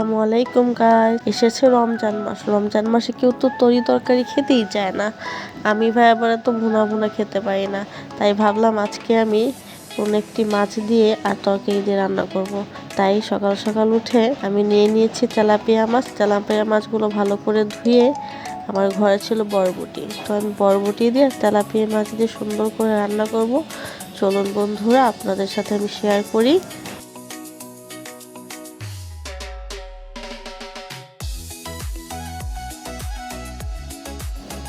আসসালামু আলাইকুম গাইস, এসেছে রমজান মাস। রমজান মাসে কেউ তো তরকারি খেতেই চায় না। আমি ভাই আবার তো ভুনা ভুনা খেতে পারি না, তাই ভাবলাম আজকে আমি কোনো একটি মাছ দিয়ে আর তরকারি দিয়ে রান্না করব। তাই সকাল সকাল উঠে আমি নিয়ে নিয়েছি তেলাপিয়া মাছ। তেলাপিয়া মাছগুলো ভালো করে ধুয়ে, আমার ঘরে ছিল বরবটি, তো আমি বরবটি দিয়ে তেলাপিয়া মাছ দিয়ে সুন্দর করে রান্না করব। চলুন বন্ধুরা, আপনাদের সাথে আমি শেয়ার করি।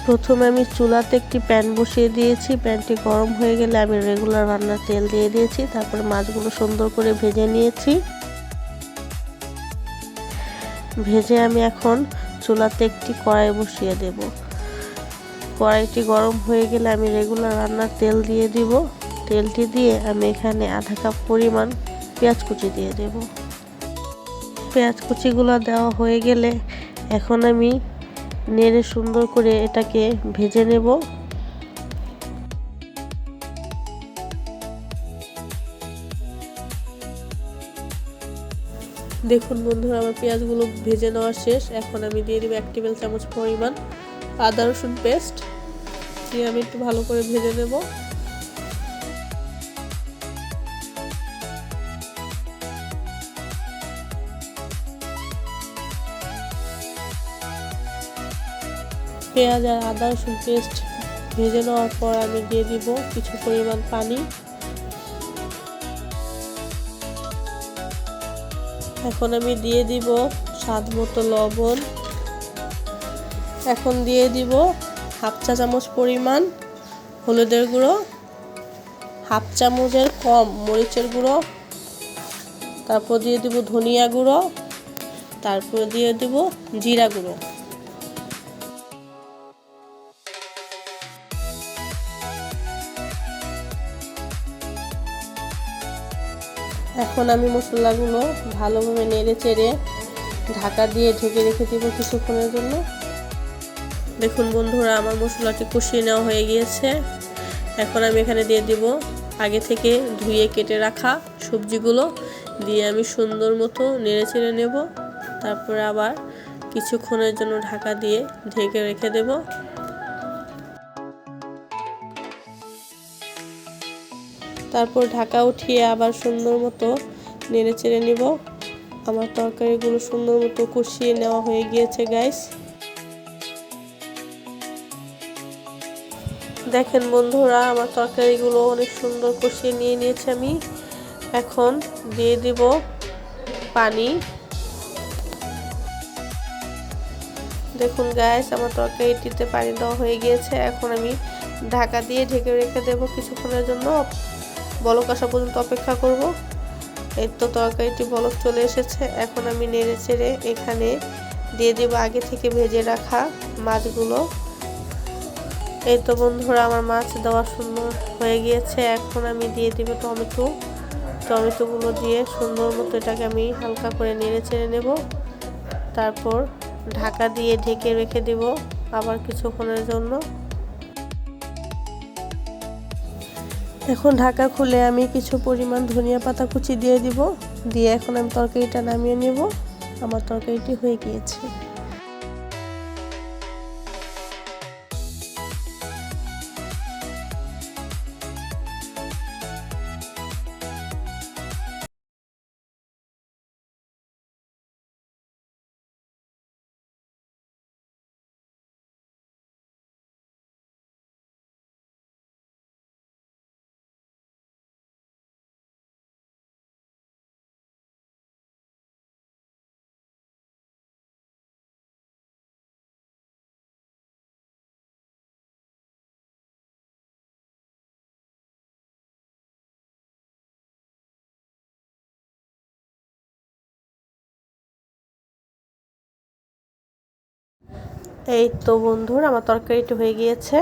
প্রথমে আমি চুলাতে একটি প্যান বসিয়ে দিয়েছি। প্যানটি গরম হয়ে গেলে আমি রেগুলার রান্নার তেল দিয়ে দিয়েছি। তারপরে মাছগুলো সুন্দর করে ভেজে নিয়েছি। ভেজে আমি এখন চুলাতে একটি কড়াই বসিয়ে দেব। কড়াইটি গরম হয়ে গেলে আমি রেগুলার রান্নার তেল দিয়ে দিব। তেলটি দিয়ে আমি এখানে আধা কাপ পরিমাণ পেঁয়াজ কুচি দিয়ে দেব। পেঁয়াজ কুচিগুলো দেওয়া হয়ে গেলে এখন আমি নেড়ে সুন্দর করে এটাকে ভেজে নেব। দেখুন বন্ধুরা, আমার পেঁয়াজগুলো ভেজে নেওয়া শেষ। এখন আমি দিয়ে দেব 1 টেবিল চামচ পরিমাণ আদা রসুন পেস্ট দিয়ে আমি একটু ভালো করে ভেজে নেব। পেঁয়াজ আর আদা রসুন পেস্ট ভেজে নেওয়ার পর আমি দিয়ে দিব কিছু পরিমাণ পানি। এখন আমি দিয়ে দিব স্বাদ মতো লবণ। এখন দিয়ে দিব হাফ চা চামচ পরিমাণ হলুদের গুঁড়ো, হাফ চামচের কম মরিচের গুঁড়ো, তারপর দিয়ে দিব ধনিয়া গুঁড়ো, তারপর দিয়ে দিব জিরা গুঁড়ো। এখন আমি মশলাগুলো ভালোভাবে নেড়ে চেড়ে ঢাকা দিয়ে ঢেকে রেখে দিব কিছুক্ষণের জন্য। দেখুন বন্ধুরা, আমার মশলাটি কষিয়ে নেওয়া হয়ে গিয়েছে। এখন আমি এখানে দিয়ে দিব আগে থেকে ধুয়ে কেটে রাখা সবজিগুলো দিয়ে আমি সুন্দর মতো নেড়ে চেড়ে নেব। তারপরে আবার কিছুক্ষণের জন্য ঢাকা দিয়ে ঢেকে রেখে দেব। তারপর ঢাকা উঠিয়ে আবার সুন্দর মতো নেড়ে চেড়ে নিব। আমার তরকারিগুলো সুন্দর মতো কষিয়ে নেওয়া হয়ে গিয়েছে গাইস। দেখেন বন্ধুরা, আমার তরকারিগুলো অনেক সুন্দর কষিয়ে নিয়ে নিয়েছি আমি। এখন দিয়ে দিব পানি। দেখুন গাইস, আমার তরকারিটিতে পানি দেওয়া হয়ে গিয়েছে। এখন আমি ঢাকা দিয়ে ঢেকে রেখে দেব কিছুক্ষণের জন্য। বলক আসা পর্যন্ত অপেক্ষা করব। এই তো তরকারিটি বলক চলে এসেছে। এখন আমি নেড়ে চেড়ে এখানে দিয়ে দেব আগে থেকে ভেজে রাখা মাছগুলো। এই তো বন্ধুরা, আমার মাছ দেওয়া সুন্দর হয়ে গিয়েছে। এখন আমি দিয়ে দিব টমেটোগুলো দিয়ে সুন্দর মতো এটাকে আমি হালকা করে নেড়ে চেড়ে নেব। তারপর ঢাকা দিয়ে ঢেকে রেখে দেব আবার কিছুক্ষণের জন্য। এখন ঢাকা খুলে আমি কিছু পরিমাণ ধনিয়া পাতা কুচি দিয়ে দিব। দিয়ে এখন আমি তরকারিটা নামিয়ে নেব। আমার তরকারিটি হয়ে গিয়েছে। এই তো বন্ধুরা, আমার তরকারিটি হয়ে গিয়েছে।